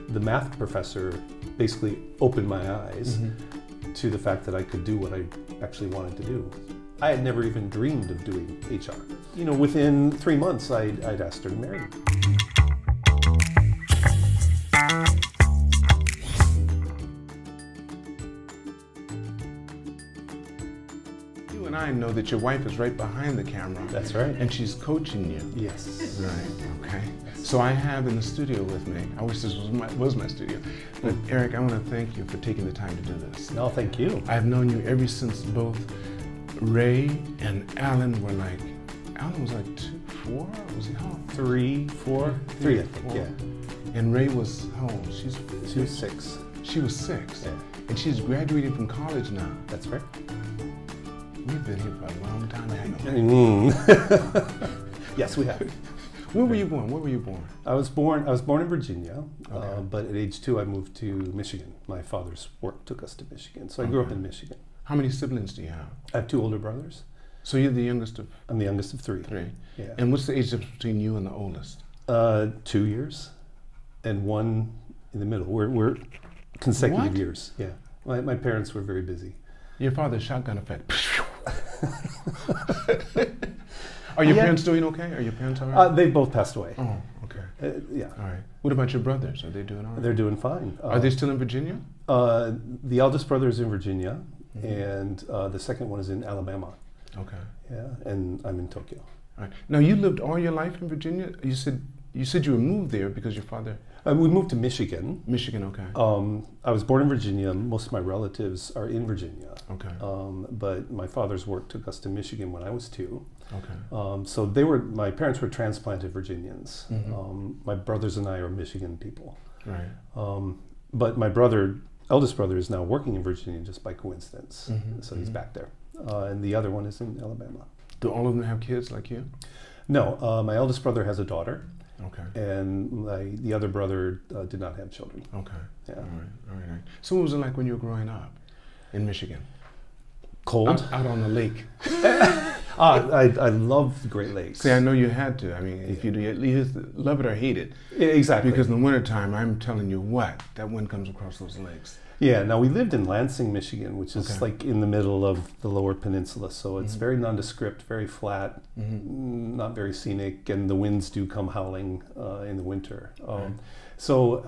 the math professor basically opened my eyes to the fact that I could do what I actually wanted to do. I had never even dreamed of doing HR. You know, within 3 months, I'd asked her to marry me. You and I know that your wife is right behind the camera. That's right. And she's coaching you. Yes. Right, okay. So I have in the studio with me, I wish this was my studio, but Eric, I want to thank you for taking the time to do this. No, thank you. I've known you ever since both Rae and Allen were like, Allen was like 4, was he how old? 3, 4? 3, I think, yeah. And Rae was how old? She was 6. She was 6. Yeah. And she's graduating from college now. That's right. We've been here for a long time, haven't we? Yes, we have. Where were you born? Where were you born? I was born in Virginia, Okay. but at age 2 I moved to Michigan. My father's work took us to Michigan, so I grew up in Michigan. How many siblings do you have? I have 2 older brothers. So you're the youngest of I'm the youngest of 3. 3. Yeah. And what's the age difference between you and the oldest? 2 years, and 1 in the middle. We're consecutive What? years. Yeah. My parents were very busy. Your father's shotgun effect. Are your parents doing okay? Are your parents all right? They both passed away. Oh, okay. Yeah. All right. What about your brothers? Are they doing all right? They're doing fine. Are they still in Virginia? The eldest brother is in Virginia, and the second one is in Alabama. Okay. Yeah, and I'm in Tokyo. All right. Now you lived all your life in Virginia. You said you were moved there because your father. We moved to Michigan. Michigan, okay. I was born in Virginia. Most of my relatives are in Virginia. Okay. But my father's work took us to Michigan when I was 2. Okay. So my parents were transplanted Virginians. My brothers and I are Michigan people. Right. But my eldest brother is now working in Virginia just by coincidence. So he's back there. And the other one is in Alabama. Do all of them have kids like you? No, my eldest brother has a daughter. Okay. And the other brother did not have children. Okay. Yeah. All right. So what was it like when you were growing up in Michigan? Cold. Out on the lake. I love the Great Lakes. See, I know you had to. I mean, if you do, at least love it or hate it. Yeah, exactly. Because in the wintertime, I'm telling you what, that wind comes across those lakes. Yeah, now we lived in Lansing, Michigan, which is Okay. like in the middle of the lower peninsula. So it's very nondescript, very flat, not very scenic, and the winds do come howling in the winter. So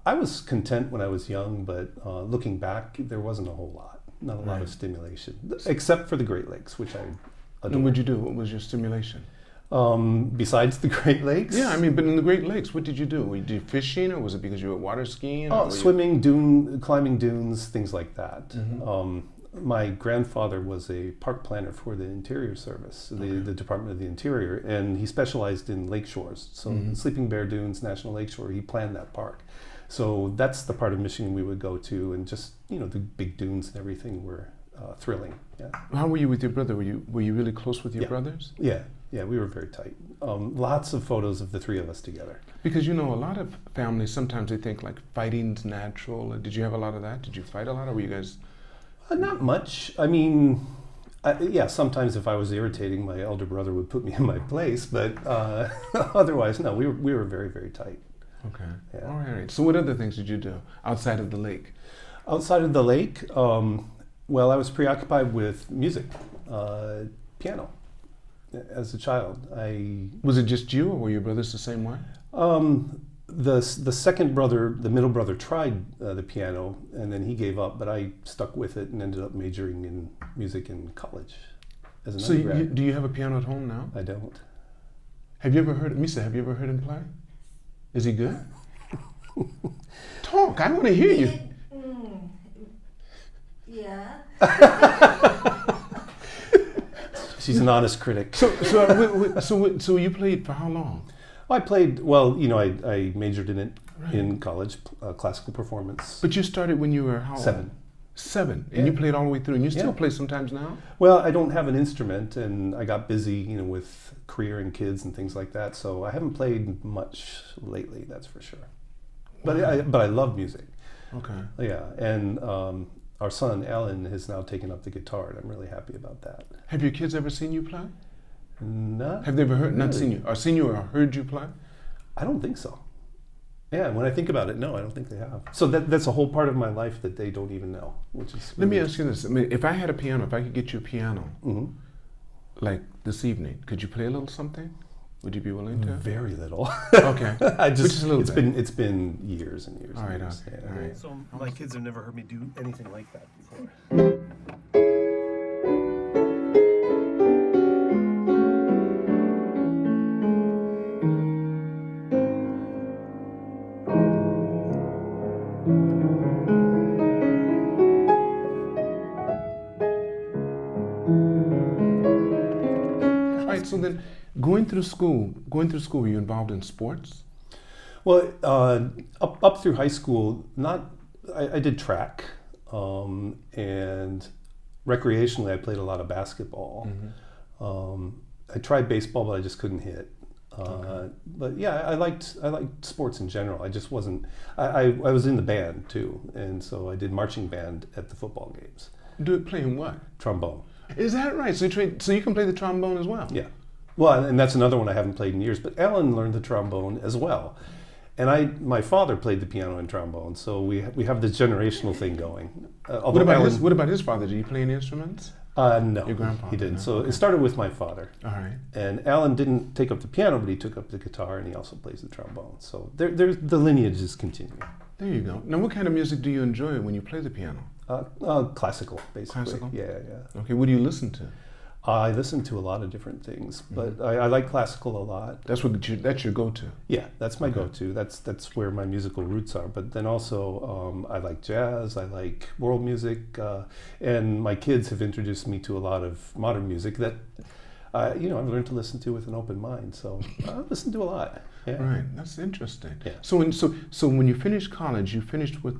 I was content when I was young, but looking back, there wasn't a whole lot. Not a lot of stimulation, except for the Great Lakes, which I adore. And what'd you do? What was your stimulation? Besides the Great Lakes? Yeah, I mean, but in the Great Lakes, what did you do? Were you did fishing, or was it because you were water skiing? Oh, swimming, climbing dunes, things like that. My grandfather was a park planner for the Interior Service, the Department of the Interior, and he specialized in lake shores. So Sleeping Bear Dunes, National Lakeshore, he planned that park. So that's the part of Michigan we would go to, and just, the big dunes and everything were thrilling. Yeah. How were you with your brother? Were you really close with your brothers? Yeah, we were very tight. Lots of photos of the 3 of us together. Because a lot of families, sometimes they think like fighting's natural. Did you have a lot of that? Did you fight a lot, or were you guys? Not much. I mean, sometimes if I was irritating, my elder brother would put me in my place, but otherwise, no, we were very, very tight. Okay. Yeah. All right. So what other things did you do outside of the lake? Outside of the lake, well, I was preoccupied with music, piano. As a child, Was it just you, or were your brothers the same way? The second brother, the middle brother, tried the piano, and then he gave up. But I stuck with it and ended up majoring in music in college as an undergrad. Do you have a piano at home now? I don't. Have you ever heard Misa? Have you ever heard him play? Is he good? Talk. I want to hear you. Yeah. She's an honest critic. So you played for how long? I played, well, I majored in it in college, classical performance. But you started when you were how old? 7. 7, and you played all the way through, and you still play sometimes now? Well, I don't have an instrument, and I got busy, with career and kids and things like that, so I haven't played much lately, that's for sure. But I love music. Okay. Yeah, and our son, Allen, has now taken up the guitar, and I'm really happy about that. Have your kids ever seen you play? No. Have they ever heard, really. not seen you, or heard you play? I don't think so. Yeah, when I think about it, no, I don't think they have. So that's a whole part of my life that they don't even know, which is. Let me ask you this: I mean, if I had a piano, if I could get you a piano, Mm-hmm. like this evening, could you play a little something? Would you be willing to? Very little. Okay. I just. Which is a little bit. It's been years and years. All right. And years. Okay. Yeah. All right. So my kids have never heard me do anything like that before. All right. So then, going through school, were you involved in sports? Well, up through high school, I did track, and recreationally, I played a lot of basketball. I tried baseball, but I just couldn't hit. But yeah, I liked sports in general. I just wasn't. I was in the band too, and so I did marching band at the football games. Playing what? Trombone. Is that right? So you can play the trombone as well? Yeah. Well, and that's another one I haven't played in years. But Alan learned the trombone as well, and my father played the piano and trombone. So we have this generational thing going. What about his father? Did he play any instruments? No, Your grandfather? he didn't. No? So Okay. it started with my father. All right. And Alan didn't take up the piano, but he took up the guitar, and he also plays the trombone. So the lineage is continuing. There you go. Now, what kind of music do you enjoy when you play the piano? Classical, basically. Classical? Yeah. Okay, what do you listen to? I listen to a lot of different things, but I like classical a lot. That's your go-to. Yeah, that's my Okay. go-to. That's where my musical roots are. But then also, I like jazz. I like world music, and my kids have introduced me to a lot of modern music that I've learned to listen to with an open mind. So I listen to a lot. Yeah. Right, that's interesting. Yeah. So when you finished college, you finished with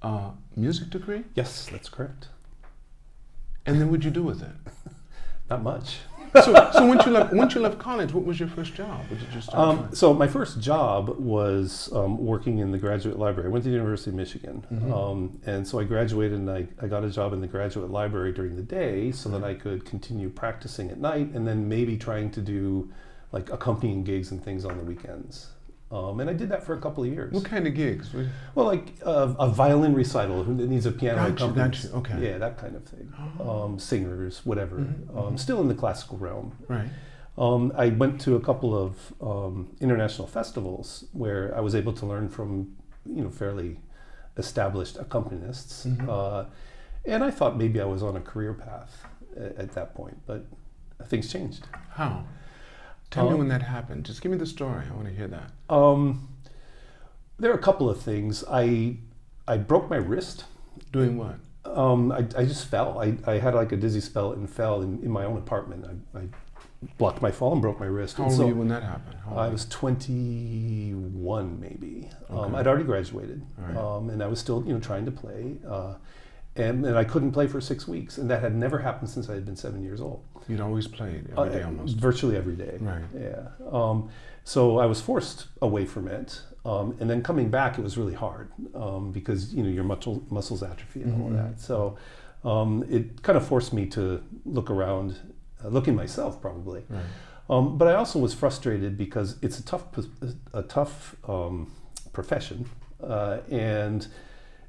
a music degree, Yes, that's correct. and then what'd you do with it? Not much. So once you left college, what was your first job? What did you start doing? So my first job was working in the graduate library. I went to the University of Michigan, and so I graduated and I got a job in the graduate library during the day so that I could continue practicing at night and then maybe trying to do like accompanying gigs and things on the weekends. And I did that for a couple of years. What kind of gigs? Well, like a violin recital that needs a piano accompaniment. Gotcha, okay. Yeah, that kind of thing. Singers, whatever. Still in the classical realm. Right. I went to a couple of international festivals where I was able to learn from, fairly established accompanists, and I thought maybe I was on a career path at that point, but things changed. How? Tell me when that happened. Just give me the story. I want to hear that. There are a couple of things. I broke my wrist. Doing what? I just fell. I had like a dizzy spell and fell in my own apartment. I blocked my fall and broke my wrist. How old were you when that happened? I was 21 maybe. Okay. I'd already graduated, All right. and I was still trying to play. And I couldn't play for 6 weeks, and that had never happened since I had been 7 years old. You'd always played every day almost. Virtually every day. Right. Yeah. So I was forced away from it, and then coming back, it was really hard because your muscles atrophy and all of that. So it kind of forced me to look around, look in myself probably. Right. But I also was frustrated because it's a tough profession, and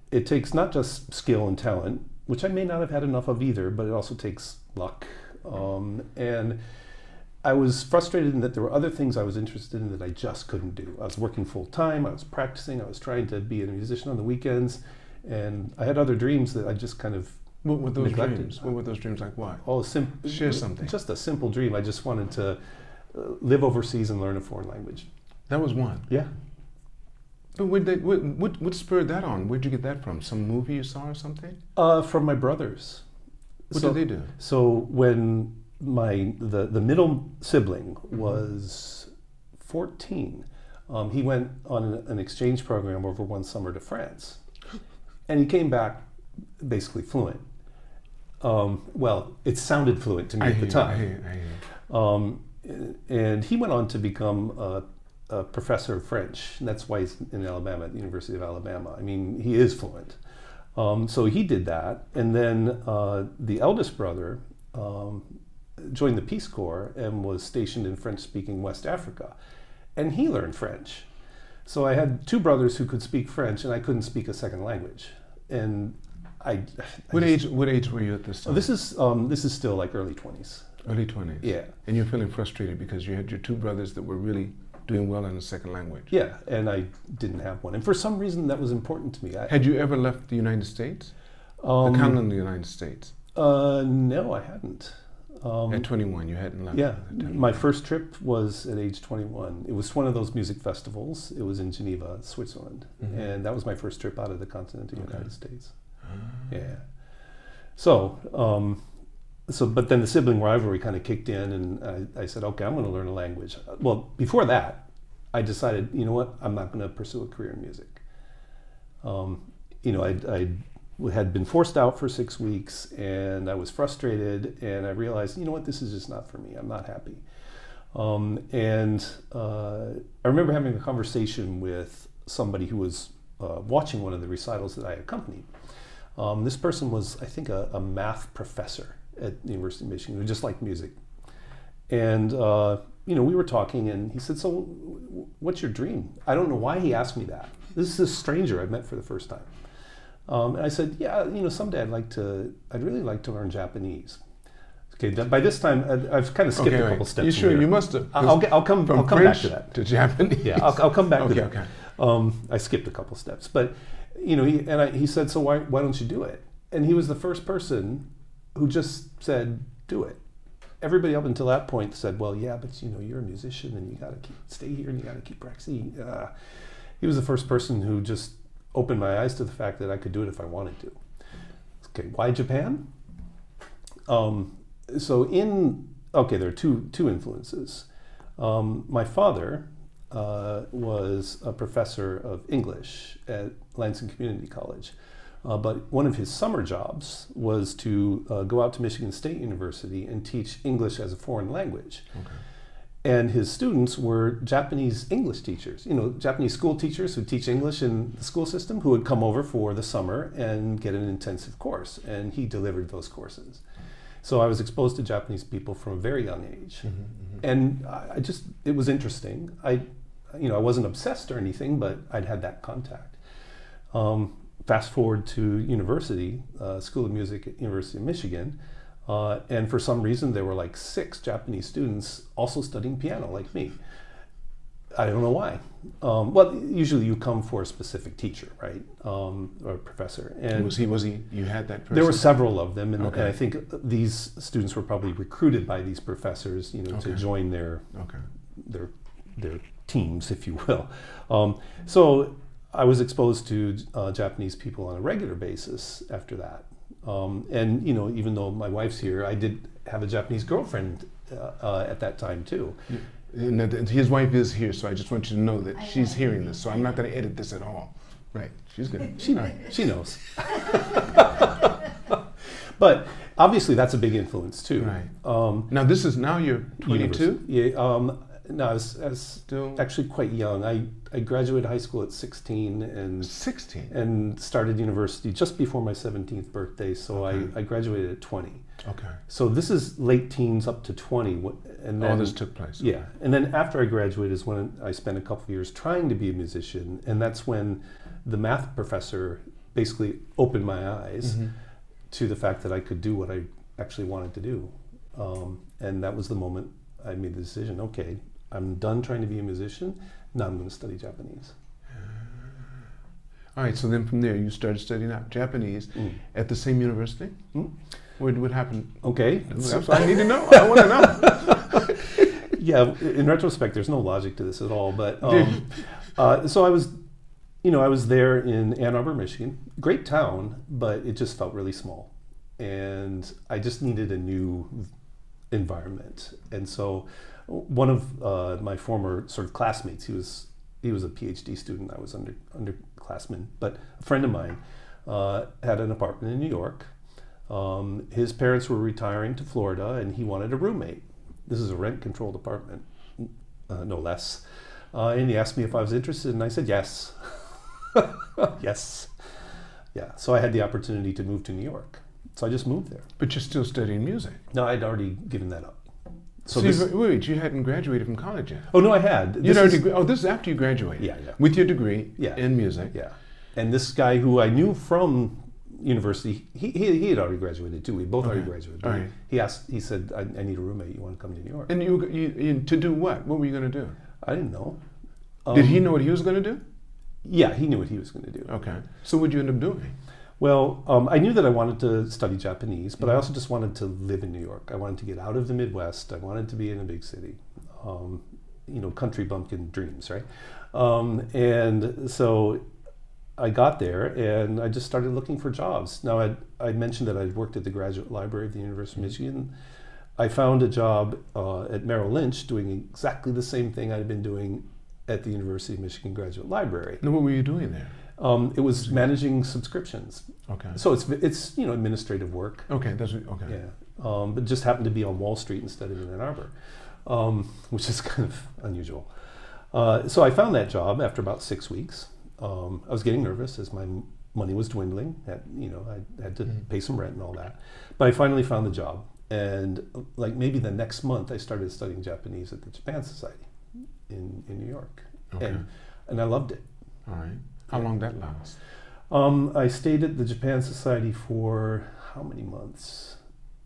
it takes not just skill and talent, which I may not have had enough of either, but it also takes luck. And I was frustrated in that there were other things I was interested in that I just couldn't do. I was working full time, I was practicing, I was trying to be a musician on the weekends, and I had other dreams that I just kind of What were those neglected. dreams? What were those dreams like? What? Share something. Just a simple dream. I just wanted to live overseas and learn a foreign language. That was one. Yeah. But what spurred that on? Where'd you get that from? Some movie you saw or something? From my brothers. What did they do? So when the middle sibling was 14, he went on an exchange program over one summer to France, and he came back basically fluent. Well, it sounded fluent to me at the time. I hear. And he went on to become a professor of French, and that's why he's in Alabama, at the University of Alabama. I mean, he is fluent. So he did that, and then the eldest brother joined the Peace Corps and was stationed in French-speaking West Africa, and he learned French. So I had two brothers who could speak French, and I couldn't speak a second language. And What age were you at this time? This is still like early 20s. Early 20s. Yeah. And you're feeling frustrated because you had your two brothers that were really doing well in the second language. Yeah, and I didn't have one. And for some reason, that was important to me. Had you ever left the United States? The continent of the United States? No, I hadn't. At 21, you hadn't left? Yeah, my first trip was at age 21. It was one of those music festivals. It was in Geneva, Switzerland. Mm-hmm. And that was my first trip out of the continent of the United States. Yeah. So, but then the sibling rivalry kind of kicked in, and I said, okay, I'm going to learn a language. Well, before that, I decided, you know what, I'm not going to pursue a career in music. I had been forced out for 6 weeks, and I was frustrated, and I realized, you know what, this is just not for me. I'm not happy. I remember having a conversation with somebody who was watching one of the recitals that I accompanied. This person was, I think, a math professor at the University of Michigan who just liked music. And, we were talking, and he said, so what's your dream? I don't know why he asked me that. This is a stranger I met for the first time. And I said, yeah, someday I'd really like to learn Japanese. Okay, by this time, I've kind of skipped a couple steps. You sure? Here. You must have. I'll come back to that. To Japanese. Yeah, I'll come back to that. Okay. I skipped a couple steps, but he said, so why don't you do it? And he was the first person who just said, do it. Everybody up until that point said, well, yeah, but you're a musician and you got to stay here and you got to keep practicing. He was the first person who just opened my eyes to the fact that I could do it if I wanted to. Okay, why Japan? There are two influences. My father was a professor of English at Lansing Community College. But one of his summer jobs was to go out to Michigan State University and teach English as a foreign language. Okay. And his students were Japanese English teachers, Japanese school teachers who teach English in the school system, who would come over for the summer and get an intensive course. And he delivered those courses. So I was exposed to Japanese people from a very young age. Mm-hmm, mm-hmm. And it was interesting. I wasn't obsessed or anything, but I'd had that contact. Fast forward to university, School of Music at University of Michigan, and for some reason there were like 6 Japanese students also studying piano like me. I don't know why. Usually you come for a specific teacher, right, or professor. And was he? You had that person? There were several of them, and I think these students were probably recruited by these professors, to join their teams, if you will. So I was exposed to Japanese people on a regular basis after that. Even though my wife's here, I did have a Japanese girlfriend at that time too. And his wife is here, so I just want you to know that she's hearing this, so I'm not going to edit this at all. Right, she's good. She knows. But obviously that's a big influence too. Right. Now you're 22? Yeah. No, I was still actually quite young. I graduated high school at 16 and started university just before my 17th birthday. So I graduated at 20. Okay. So this is late teens up to 20. And then, all this took place. Yeah. And then after I graduated is when I spent a couple of years trying to be a musician. And that's when the math professor basically opened my eyes to the fact that I could do what I actually wanted to do. And that was the moment I made the decision, okay, I'm done trying to be a musician, now I'm going to study Japanese. All right, so then from there you started studying Japanese at the same university? What happened? Okay. That's what I need to know. I want to know. Yeah, in retrospect, there's no logic to this at all. But so I was there in Ann Arbor, Michigan. Great town, but it just felt really small. And I just needed a new environment. And so one of my former sort of classmates, he was a PhD student, I was underclassman, but a friend of mine had an apartment in New York. His parents were retiring to Florida and he wanted a roommate. This is a rent-controlled apartment, no less. And he asked me if I was interested and I said yes. Yes. Yeah, so I had the opportunity to move to New York. So I just moved there. But you're still studying music. No, I'd already given that up. So wait, you hadn't graduated from college yet? Oh no, I had. This is after you graduated. Yeah. With your degree in music. Yeah. And this guy who I knew from university, he had already graduated too. We both already graduated. All right. He said, I need a roommate. You want to come to New York? And you to do what? What were you going to do? I didn't know. Did he know what he was going to do? Yeah, he knew what he was going to do. Okay. So what did you end up doing? Well, I knew that I wanted to study Japanese, but I also just wanted to live in New York. I wanted to get out of the Midwest. I wanted to be in a big city. Country bumpkin dreams, right? And so I got there and I just started looking for jobs. Now, I mentioned that I'd worked at the Graduate Library of the University of Michigan. I found a job at Merrill Lynch doing exactly the same thing I'd been doing at the University of Michigan Graduate Library. Now, what were you doing there? It was managing subscriptions. Okay. So it's administrative work. Okay, okay. Yeah, but it just happened to be on Wall Street instead of in Ann Arbor, which is kind of unusual. So I found that job after about 6 weeks. I was getting nervous as my money was dwindling. I had to pay some rent and all that. But I finally found the job, and like maybe the next month, I started studying Japanese at the Japan Society in New York, and I loved it. All right. How long did that last? I stayed at the Japan Society for how many months?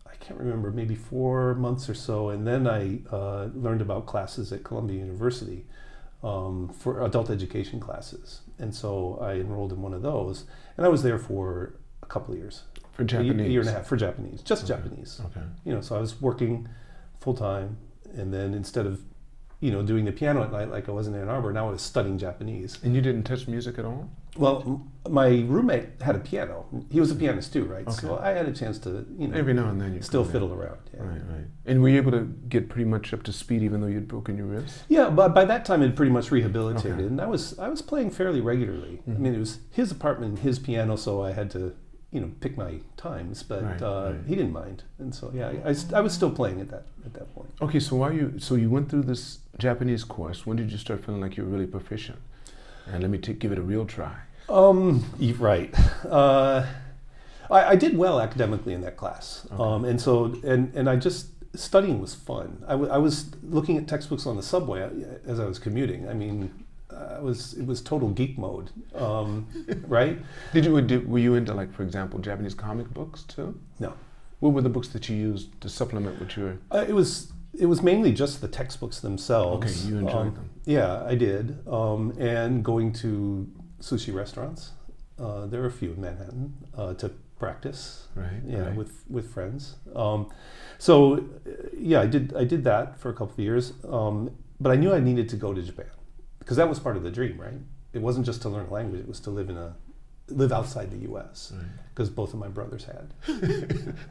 I can't remember, maybe 4 months or so. And then I learned about classes at Columbia University for adult education classes. And so I enrolled in one of those. And I was there for a couple of years. For Japanese? A year and a half for Japanese, just Japanese. Okay. So I was working full time. And then instead of doing the piano at night like I was in Ann Arbor, now I was studying Japanese. And you didn't touch music at all? Well, my roommate had a piano. He was a pianist too, right? Okay. So I had a chance to, every now and then you still fiddle around. Yeah. Right. And were you able to get pretty much up to speed even though you'd broken your wrist? Yeah, but by that time it pretty much rehabilitated, and I was playing fairly regularly. I mean, it was his apartment, his piano, so I had to, pick my times, but he didn't mind, and so I was still playing at that point. Okay, so you went through this Japanese course. When did you start feeling like you were really proficient? And let me give it a real try. Right. I did well academically in that class, and so I just studying was fun. I was looking at textbooks on the subway as I was commuting. I mean, it was total geek mode, right? Were you into, like, for example, Japanese comic books too? No. What were the books that you used to supplement what you were? It was mainly just the textbooks themselves. Okay, you enjoyed them. Yeah, I did. And going to sushi restaurants. There were a few in Manhattan to practice. Right. With friends. I did that for a couple of years. But I knew I needed to go to Japan because that was part of the dream, right? It wasn't just to learn a language; it was to live outside the U.S. because both of my brothers had.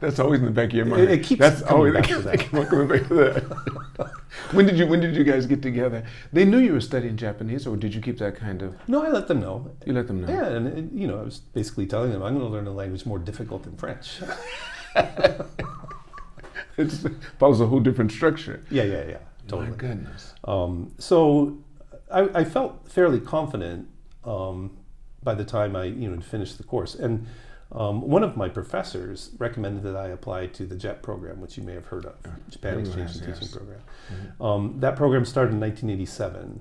That's always in the back of your mind. It keeps coming back to that. Coming back to that. When did you guys get together? They knew you were studying Japanese, or did you keep that kind of? No, I let them know. You let them know. Yeah, and I was basically telling them I'm going to learn a language more difficult than French. It follows a whole different structure. Yeah. Totally. My goodness. So I felt fairly confident by the time I finished the course, and one of my professors recommended that I apply to the JET program, which you may have heard of, Japan Exchange and Teaching Program. Mm-hmm. That program started in 1987,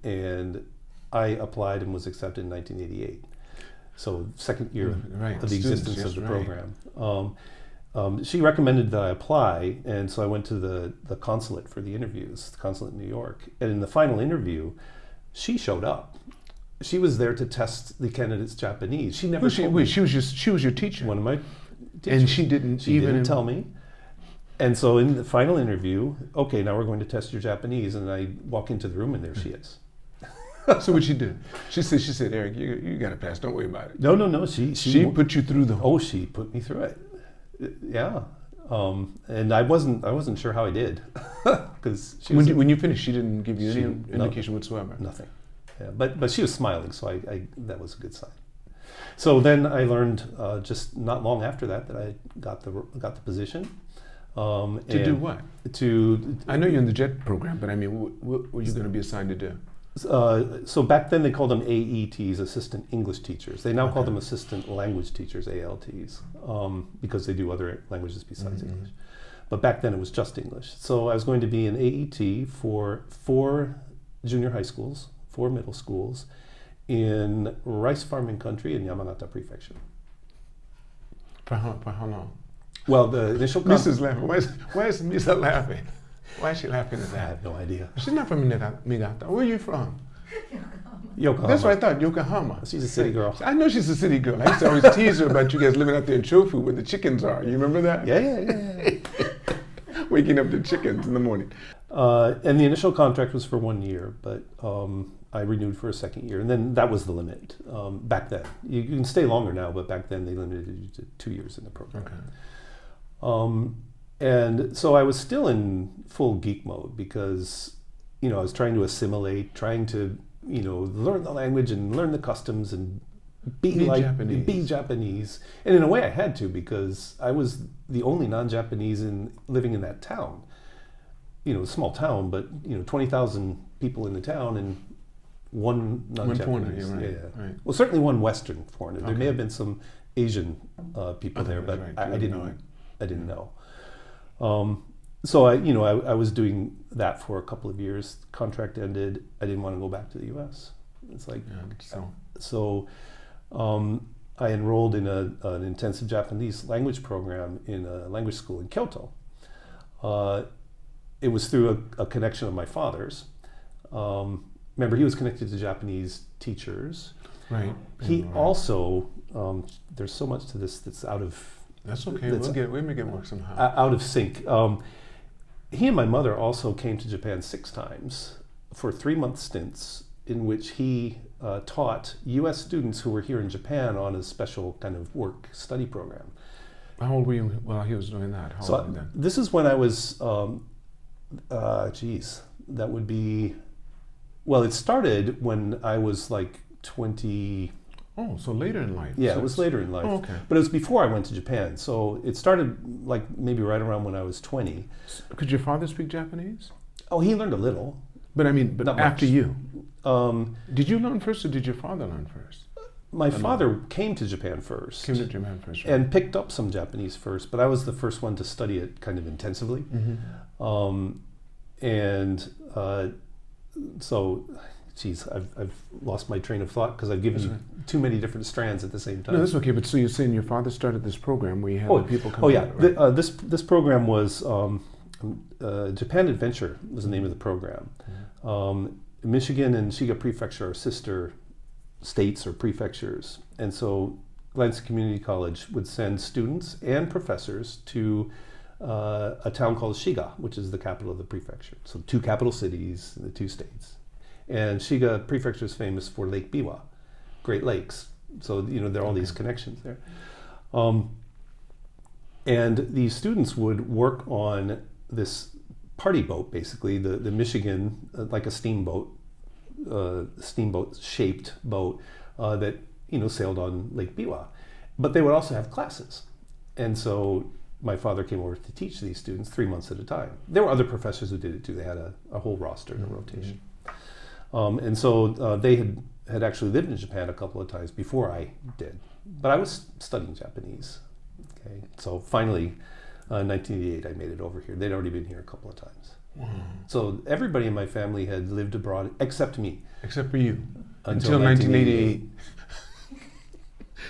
and I applied and was accepted in 1988. So second year of the existence of the program. She recommended that I apply, and so I went to the consulate for the interviews, the consulate in New York. And in the final interview, she showed up. She was there to test the candidate's Japanese. She never told me. She was your teacher. One of my teachers. And she didn't tell me. And so in the final interview, okay, now we're going to test your Japanese, and I walk into the room and there she is. So what'd she do? She said, Eric, you got to pass. Don't worry about it. No. She put you through the whole. Oh, she put me through it. Yeah. And I wasn't sure how I did because when you finished, she didn't give you any indication whatsoever. Nothing. Yeah, but she was smiling, so I that was a good sign. So then I learned just not long after that I got the position. To do what? I know you're in the JET program, but I mean, what were you going to be assigned to do? So back then they called them AETs, Assistant English Teachers. They now call them Assistant Language Teachers, ALTs, because they do other languages besides English. But back then it was just English. So I was going to be an AET for 4 junior high schools, 4 middle schools in rice farming country in Yamagata Prefecture. For how long? Well, the initial... Misa's laughing. Why is Misa laughing? Why is she laughing at I that? have no idea. She's not from Yamagata. Where are you from? Yokohama. That's what I thought, Yokohama. She's a city girl. I know she's a city girl. I used to always tease her about you guys living out there in Chofu where the chickens are. You remember that? Yeah. Waking up the chickens in the morning. And the initial contract was for 1 year, but I renewed for a second year. And then that was the limit back then. You can stay longer now, but back then they limited you to 2 years in the program. Okay. And so I was still in full geek mode because, I was trying to assimilate, trying to, learn the language and learn the customs and be Japanese. And in a way I had to, because I was the only non-Japanese living in that town. A small town, but 20,000 people in the town and one non-Japanese. Right, yeah. Right. Well, certainly one Western foreigner. There Okay. may have been some Asian people there, but right. I didn't know. So I was doing that for a couple of years. Contract ended. I didn't want to go back to the U.S. It's like so. I enrolled in an intensive Japanese language program in a language school in Kyoto. It was through a connection of my father's. Remember, he was connected to Japanese teachers. Right. He also, there's so much to this that's out of... That's okay. We'll make it work somehow. Out of sync. He and my mother also came to Japan 6 times for 3-month stints in which he taught U.S. students who were here in Japan on a special kind of work study program. How old were you while he was doing that? How old were you then? This is when I was, that would be, well, it started when I was like 20. Oh, so later in life. Yeah, so it was later in life. Oh, okay. But it was before I went to Japan. So it started like maybe right around when I was 20. Could your father speak Japanese? Oh, he learned a little. But I mean, Not after much. you. Did you learn first or did your father learn first? My father came to Japan first. Came to Japan first, right? And picked up some Japanese first, but I was the first one to study it kind of intensively. Mm-hmm. So, I've lost my train of thought because I've given you too many different strands at the same time. No, that's okay. But so you're saying your father started this program where you had the people come. Oh yeah, right? this program was Japan Adventure was the name of the program. Michigan and Shiga Prefecture are sister states or prefectures, and so Lansing Community College would send students and professors to a town called Shiga, which is the capital of the prefecture. So 2 capital cities in the 2 states. And Shiga Prefecture is famous for Lake Biwa, Great Lakes. So, there are all these connections there. And these students would work on this party boat, basically, the Michigan, like a steamboat shaped boat that, sailed on Lake Biwa. But they would also have classes. And so my father came over to teach these students 3 months at a time. There were other professors who did it too. They had a whole roster and a rotation. And so they had actually lived in Japan a couple of times before I did. But I was studying Japanese. Okay, so finally, 1988, I made it over here. They'd already been here a couple of times. Wow. So everybody in my family had lived abroad except me. Except for you. Until 1988.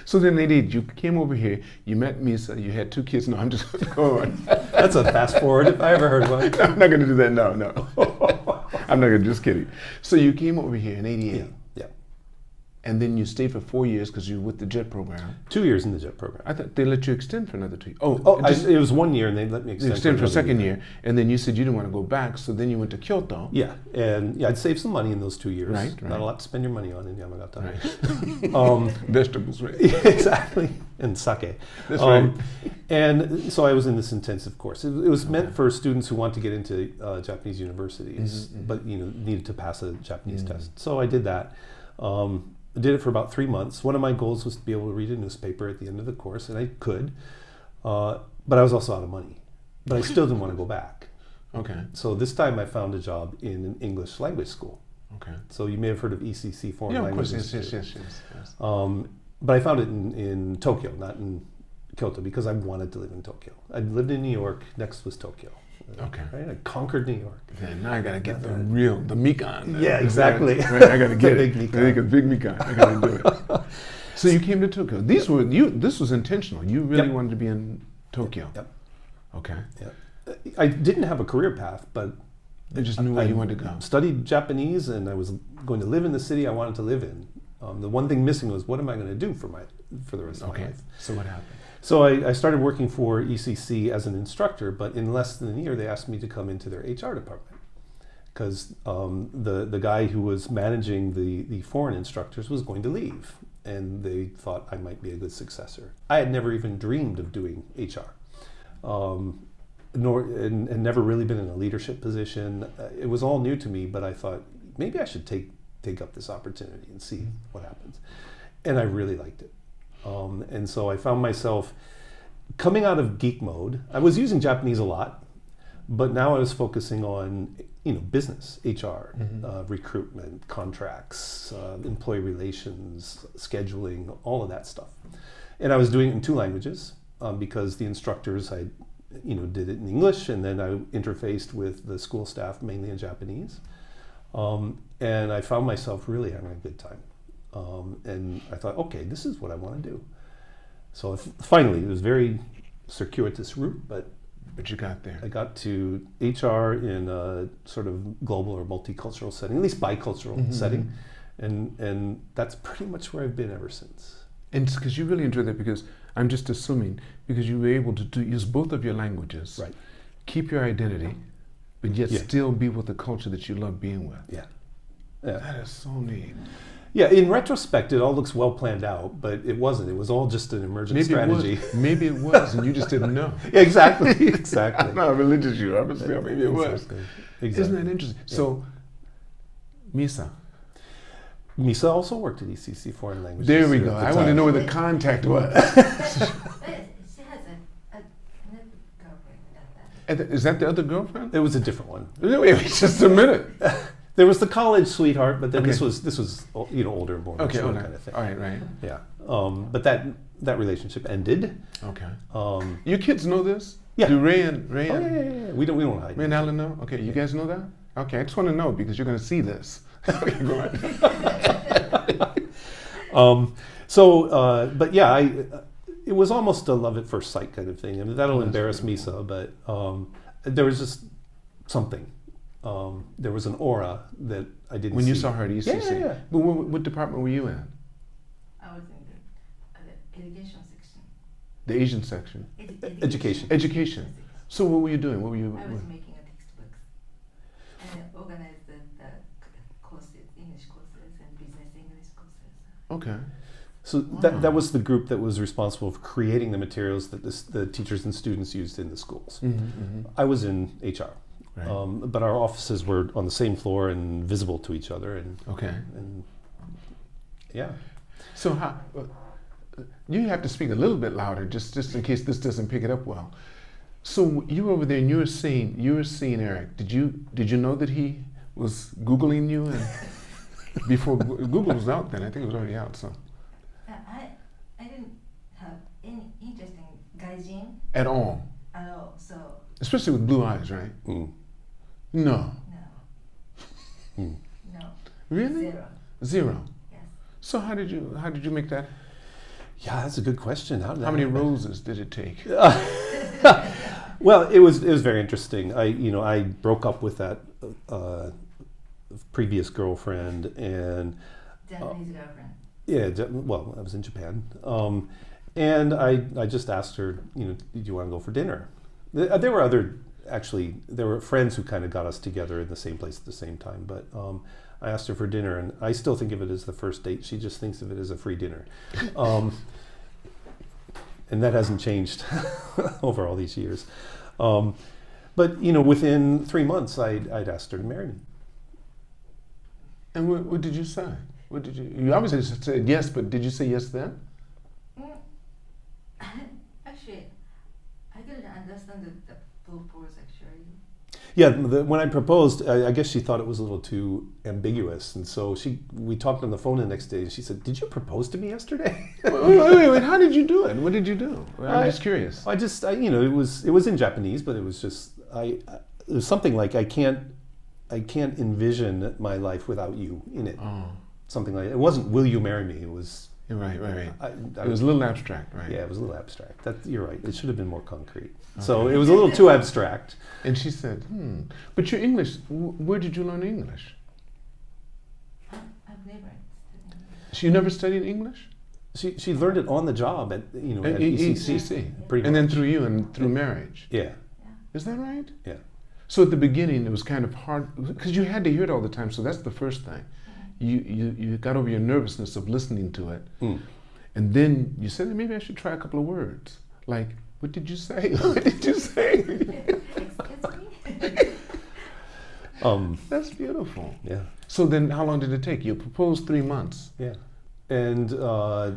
So then 88, you came over here, you met Misa, you had 2 kids. No, I'm just going. That's a fast forward if I ever heard one. I'm not going to do that. No. I'm not going to, just kidding. So you came over here in 88. Yeah. And then you stayed for 4 years because you were with the JET program. 2 years in the JET program. I thought they let you extend for another 2 years. It was 1 year and they let me extend for a second year. And then you said you didn't want to go back, so then you went to Kyoto. Yeah, and I'd saved some money in those 2 years. Right. Not a lot to spend your money on in Yamagata. Right. Vegetables, right? Exactly, and sake. That's right. And so I was in this intensive course. It was meant for students who want to get into Japanese universities, but needed to pass a Japanese test. So I did that. I did it for about 3 months. One of my goals was to be able to read a newspaper at the end of the course, and I could, but I was also out of money. But I still didn't want to go back. Okay. So this time I found a job in an English language school. Okay. So you may have heard of ECC, Foreign Language Institute. Yes. Yes. But I found it in Tokyo, not in Kyoto because I wanted to live in Tokyo. I'd lived in New York. Next was Tokyo. Okay. Right? I conquered New York. Yeah, now I gotta get the Mikan. Yeah, exactly. Right, I gotta get Big it. Mikan. A big Mikan. I gotta do it. So you came to Tokyo. This was intentional. You really wanted to be in Tokyo. Yep. Okay. Yep. I didn't have a career path, but You just knew where you wanted to go. Studied Japanese, and I was going to live in the city I wanted to live in. The one thing missing was, what am I going to do for the rest of my life? So what happened? So I started working for ECC as an instructor, but in less than a year, they asked me to come into their HR department because the guy who was managing the foreign instructors was going to leave, and they thought I might be a good successor. I had never even dreamed of doing HR. And never really been in a leadership position. It was all new to me, but I thought maybe I should take up this opportunity and see what happens. And I really liked it. And so I found myself coming out of geek mode. I was using Japanese a lot, but now I was focusing on business, HR, recruitment, contracts, employee relations, scheduling, all of that stuff. And I was doing it in 2 languages because the instructors did it in English, and then I interfaced with the school staff mainly in Japanese. And I found myself really having a good time. And I thought, okay, this is what I want to do. So finally, it was very circuitous route, but you got there. I got to HR in a sort of global or multicultural setting, at least bicultural setting. And that's pretty much where I've been ever since. And because you really enjoyed that, because I'm just assuming, because you were able to use both of your languages, right? Keep your identity, but yet still be with the culture that you love being with. Yeah. That is so neat. Yeah, in retrospect, it all looks well planned out, but it wasn't. It was all just an emergent strategy. Maybe it was, and you just didn't know. Exactly, exactly. I'm not religious, you are, but still, maybe it was. Exactly. Isn't that interesting? Yeah. So, Misa also worked at ECC Foreign Languages. There we go. I want to know where the contact was. She has another girlfriend. Is that the other girlfriend? It was a different one. Wait, just a minute. There was the college sweetheart, but then this was older, more mature kind of thing. All right. Yeah. But that relationship ended. Okay. Your kids know this? Yeah. Do Rae and Yeah. We don't hide. Rae and Allen know? Okay. You guys know that? Okay. I just want to know because you're going to see this. Okay, go ahead. But yeah, it was almost a love at first sight kind of thing. I mean, that'll embarrass Misa, but there was just something. There was an aura that I didn't see. When you saw her at ECC? Yeah. But what department were you in? I was in the education section. The Asian section? Education. Education. So what were you doing? I was making a textbooks and organized the courses, English courses and business English courses. Okay. So that was the group that was responsible for creating the materials that the teachers and students used in the schools. I was in HR. Right. But our offices were on the same floor and visible to each other. And yeah. So you have to speak a little bit louder, just in case this doesn't pick it up well. So you were over there and you were seeing Eric. Did you know that he was Googling you? And before Google was out then, I think it was already out. So I didn't have any interest in gaijin at all. So especially with blue eyes, right? No. No. Really? Zero. Yes. So how did you make that? Yeah, that's a good question. How many roses did it take? Well, it was very interesting. I broke up with that previous girlfriend and Japanese girlfriend. Yeah, well, I was in Japan, and I just asked her, do you want to go for dinner? There were friends who kind of got us together in the same place at the same time, but I asked her for dinner, and I still think of it as the first date. She just thinks of it as a free dinner. And that hasn't changed over all these years. But within 3 months, I'd asked her to marry me. And what did you say? What did you obviously said yes, but did you say yes then? Actually, I didn't understand the purpose actually. Yeah, when I proposed, I guess she thought it was a little too ambiguous, and so we talked on the phone the next day, and she said, "Did you propose to me yesterday?" Wait, how did you do it? What did you do? I'm just curious. It was in Japanese, but it was just it was something like I can't envision my life without you in it. Oh. Something like it wasn't "Will you marry me?" It was Right. It was a little abstract, right? Yeah, it was a little abstract. You're right. It should have been more concrete. Okay. So it was a little too abstract. And she said, But your English, where did you learn English? I've never studied English. You never studied English? She learned it on the job at ECC. Pretty and much. then through you and through marriage. Yeah. Is that right? Yeah. So at the beginning it was kind of hard because you had to hear it all the time. So that's the first thing. You got over your nervousness of listening to it, and then you said maybe I should try a couple of words. Like, what did you say? What did you say? Excuse me? That's beautiful. Yeah. So then, how long did it take? You proposed 3 months. Yeah. And Not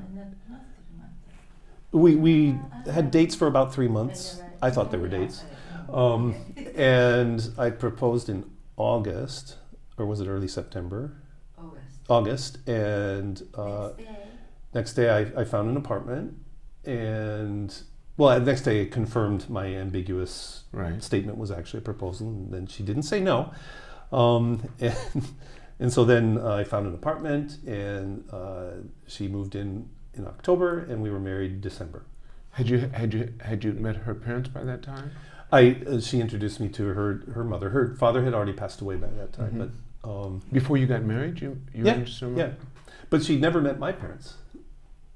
we had dates for about 3 months. I thought they were dates. And I proposed in August, or was it early September? August, and next day I found an apartment, and the next day it confirmed my ambiguous statement was actually a proposal, and then she didn't say no, and so then I found an apartment, and she moved in October, and we were married December. Had you met her parents by that time? She introduced me to her mother. Her father had already passed away by that time, but. Before you got married, you yeah, but she never met my parents,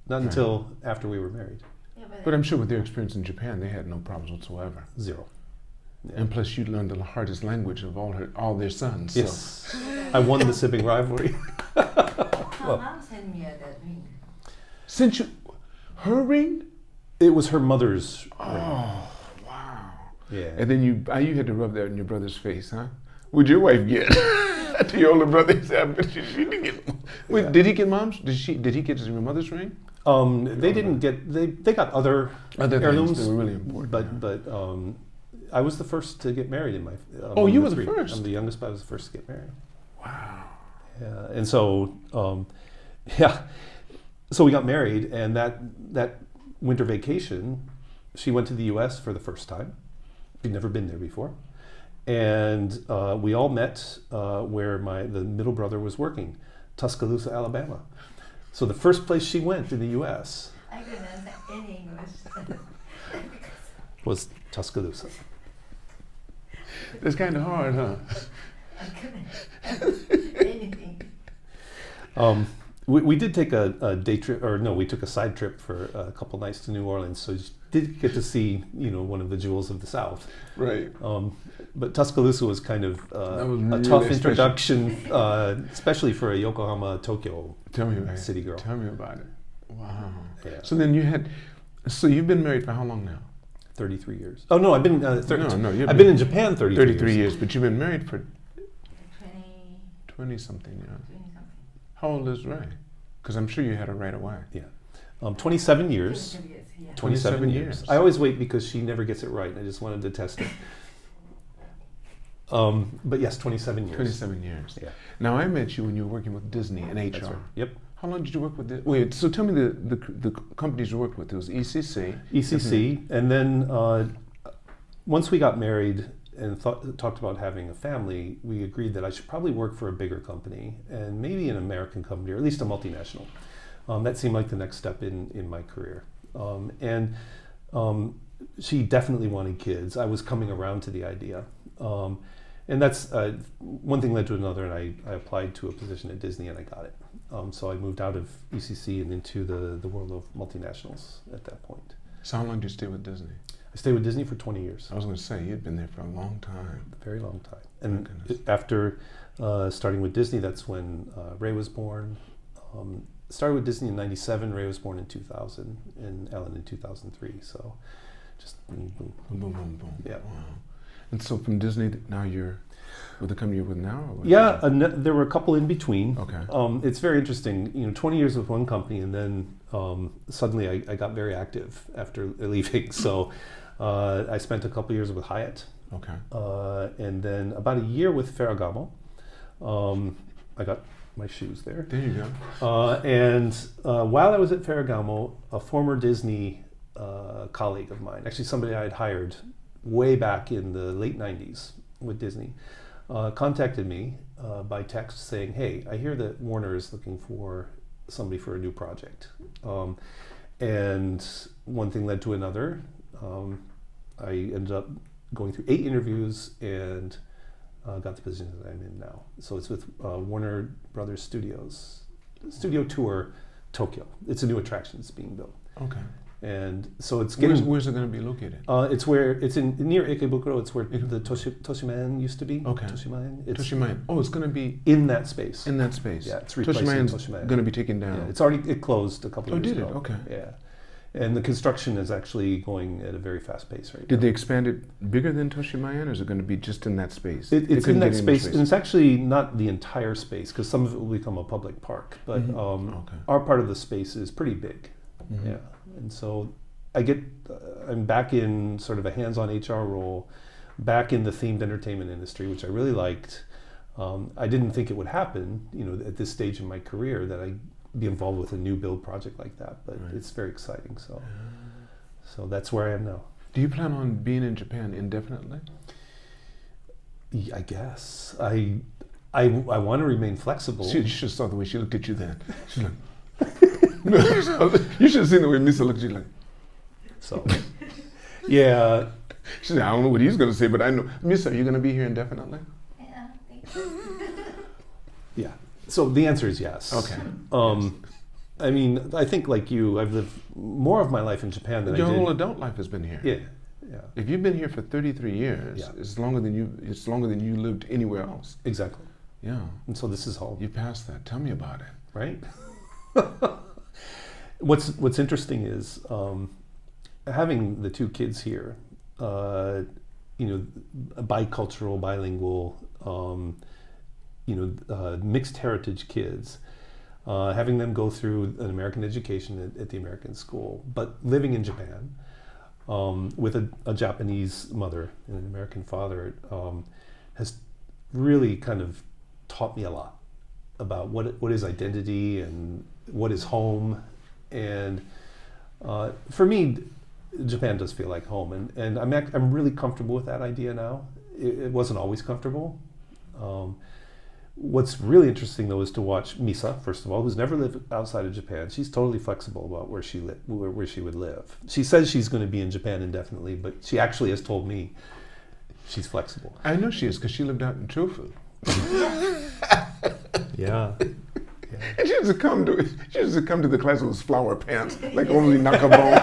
not until after we were married. Yeah, but I'm sure with their experience in Japan, they had no problems whatsoever. Zero. Yeah. And plus, you learned the hardest language of all their sons. Yes, so. I won the sibling rivalry. Her mom sent me that ring. Sent you her ring? It was her mother's ring. Oh, wow. Yeah. And then you had to rub that in your brother's face, huh? What'd your wife get? To your older brother, he said, she didn't get. Wait, did he get mom's? Did he get your mother's ring? They didn't get. They got other heirlooms. Things that were really important. But I was the first to get married in my. You were the first. I'm the youngest, but I was the first to get married. Wow. Yeah, and so so we got married, and that winter vacation, she went to the U.S. for the first time. She'd never been there before. And we all met where the middle brother was working, Tuscaloosa, Alabama. So the first place she went in the U.S. I couldn't answer any English. was Tuscaloosa. It's kind of hard, huh? I couldn't answer anything. We did take a day trip, or no, we took a side trip for a couple nights to New Orleans, so you did get to see, one of the jewels of the South. Right. But Tuscaloosa was kind of was a tough introduction, especially for a Yokohama, Tokyo city girl. Tell me about it. Wow. Yeah. So then you've been married for how long now? 33 years. Oh no, I've been I've been in Japan 33 years, but you've been married for 20 something, yeah. 20 something. How old is Rae? Because I'm sure you had her right away. Yeah. 27 years. 27 years. I always wait because she never gets it right. I just wanted to test her. But yes, 27 years. 27 years. Yeah. Now I met you when you were working with Disney in HR. That's right. Yep. How long did you work with Disney? Wait, so tell me the companies you worked with. It was ECC. ECC, and then once we got married and talked about having a family, we agreed that I should probably work for a bigger company and maybe an American company, or at least a multinational. That seemed like the next step in my career. And she definitely wanted kids. I was coming around to the idea. And that's one thing led to another, and I applied to a position at Disney and I got it. So I moved out of ECC and into the world of multinationals at that point. So how long did you stay with Disney? I stayed with Disney for 20 years. I was going to say, you'd been there for a long time. A very long time. And after starting with Disney, that's when Rae was born. Started with Disney in 97, Rae was born in 2000, and Allen in 2003. So just boom, boom. Boom, boom, boom, boom. Yeah. Wow. And so from Disney, now you're with the company you're with now? Or yeah, there were a couple in between. Okay. It's very interesting, 20 years with one company, and then suddenly I got very active after leaving. So I spent a couple years with Hyatt, Okay. And then about a year with Ferragamo. I got my shoes there. There you go. And while I was at Ferragamo, a former Disney colleague of mine, actually somebody I had hired way back in the late 90s with Disney, contacted me by text saying, hey, I hear that Warner is looking for somebody for a new project. And one thing led to another. I ended up going through 8 interviews and got the position that I'm in now. So it's with Warner Brothers Studios, Studio Tour Tokyo. It's a new attraction that's being built. Okay. And so it's getting. Where's it going to be located? It's in near Ikebukuro. It's where the Toshiman used to be. Okay. Toshiman. Toshiman. Oh, it's going to be in that space. in that space. Yeah, it's replacing Toshiman. Going to be taken down. Yeah, it closed a couple of years ago. Oh, did it? Okay. Yeah. And the construction is actually going at a very fast pace right now. Did they expand it bigger than Toshimayan, or is it going to be just in that space? It's in that space, and it's actually not the entire space, because some of it will become a public park. But our part of the space is pretty big. Mm-hmm. Yeah, and so I'm back in sort of a hands-on HR role, back in the themed entertainment industry, which I really liked. I didn't think it would happen, at this stage in my career, that I'd be involved with a new build project like that, but it's very exciting. So that's where I am now. Do you plan on being in Japan indefinitely? I guess I want to remain flexible. You should have saw the way she looked at you then. She's like, you should have seen the way Misa looked at you like. So, yeah. She said, I don't know what he's going to say, but I know. Misa, are you going to be here indefinitely? Yeah, thank you. Yeah. So the answer is yes. Okay. I mean, I think like you, I've lived more of my life in Japan than Your I did. whole adult life has been here. Yeah. If you've been here for 33 years, it's longer than you lived anywhere else. Exactly. Yeah. And so this is home. You passed that. Tell me about it. Right? What's interesting is having the 2 kids here, bicultural, bilingual, mixed heritage kids, having them go through an American education at the American school, but living in Japan with a Japanese mother and an American father has really kind of taught me a lot about what is identity and what is home. And for me, Japan does feel like home, and I'm really comfortable with that idea now. It wasn't always comfortable. What's really interesting, though, is to watch Misa, first of all, who's never lived outside of Japan. She's totally flexible about where she would live. She says she's going to be in Japan indefinitely, but she actually has told me she's flexible. I know she is, because she lived out in Chofu. Yeah. And she used to come to the class with flower pants, like only Nakabone.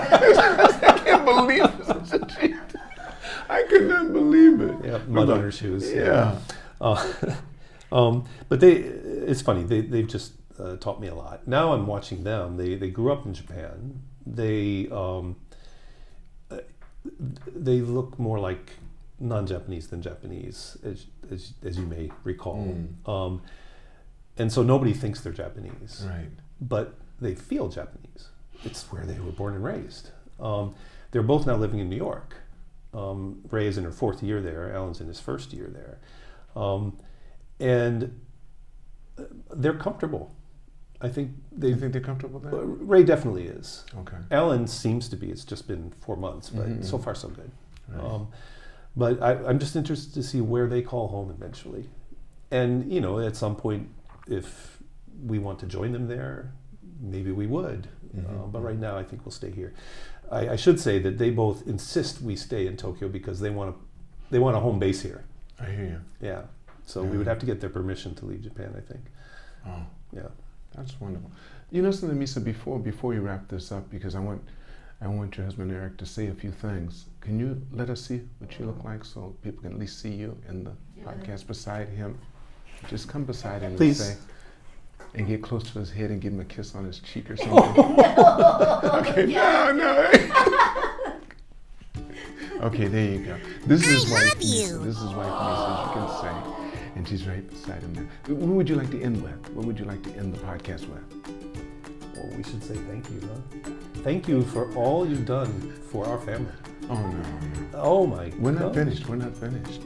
I can't believe it. I could not believe it. Yeah, mud on her shoes. Yeah. But it's funny. They've just taught me a lot. Now I'm watching them. They grew up in Japan. They look more like non-Japanese than Japanese, as you may recall. And so nobody thinks they're Japanese. Right. But they feel Japanese. It's where they were born and raised. They're both now living in New York. Rae is in her 4th year there. Allen's in his 1st year there. And they're comfortable. I think You think they're comfortable there? Rae definitely is. Okay. Allen seems to be. It's just been 4 months, but so far so good. Right. But I'm just interested to see where they call home eventually. And, at some point, if we want to join them there, maybe we would. But right now, I think we'll stay here. I should say that they both insist we stay in Tokyo because they want a home base here. I hear you. Yeah. So we would have to get their permission to leave Japan, I think. Oh. Yeah. That's wonderful. You know something, Misa, before you wrap this up, because I want your husband Eric to say a few things. Can you let us see what you look like so people can at least see you in the podcast beside him? Just come beside him and get close to his head and give him a kiss on his cheek or something. Okay, no. Okay, there you go. This is wife Misa. This is wife Misa, as you can say. And she's right beside him now. What would you like to end with? What would you like to end the podcast with? Well, we should say thank you, huh? Thank you for all you've done for our family. Oh no. Oh my We're God. not finished. We're not finished.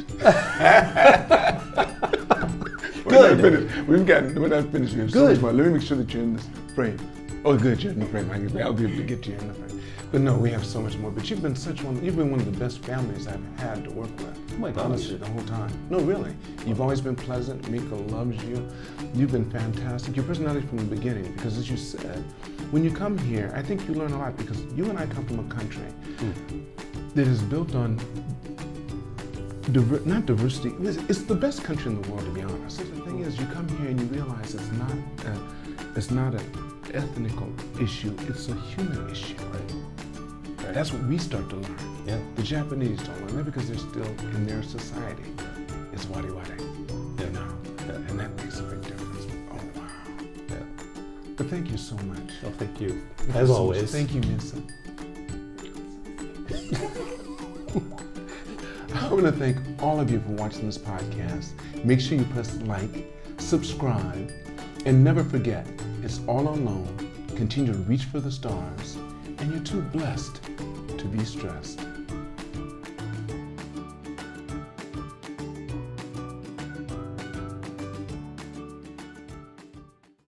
We're Good. not finished. We're not finished. We have so Good. much more. Let me make sure that you're in this frame. Oh, good. You're in the frame. I'll be able to get you in the frame. But no, we have so much more. But you've been one of the best families I've had to work with. Oh my gosh. Honestly, the whole time. No, really. You've always been pleasant. Mika loves you. You've been fantastic. Your personality from the beginning, because as you said, when you come here, I think you learn a lot because you and I come from a country that is built on not diversity. It's the best country in the world, to be honest. The thing is, you come here and you realize it's not an ethnical issue. It's a human issue. Right. That's what we start to learn. Yeah. The Japanese don't learn that because they're still in their society. It's wari-wari, you know, and that makes a big difference. Oh wow. Yeah. But thank you so much. Oh, thank you. Thank As you so always. much. Thank you, Misa. I want to thank all of you for watching this podcast. Make sure you press like, subscribe, and never forget, it's all alone. Continue to reach for the stars, and you're too blessed to be stressed.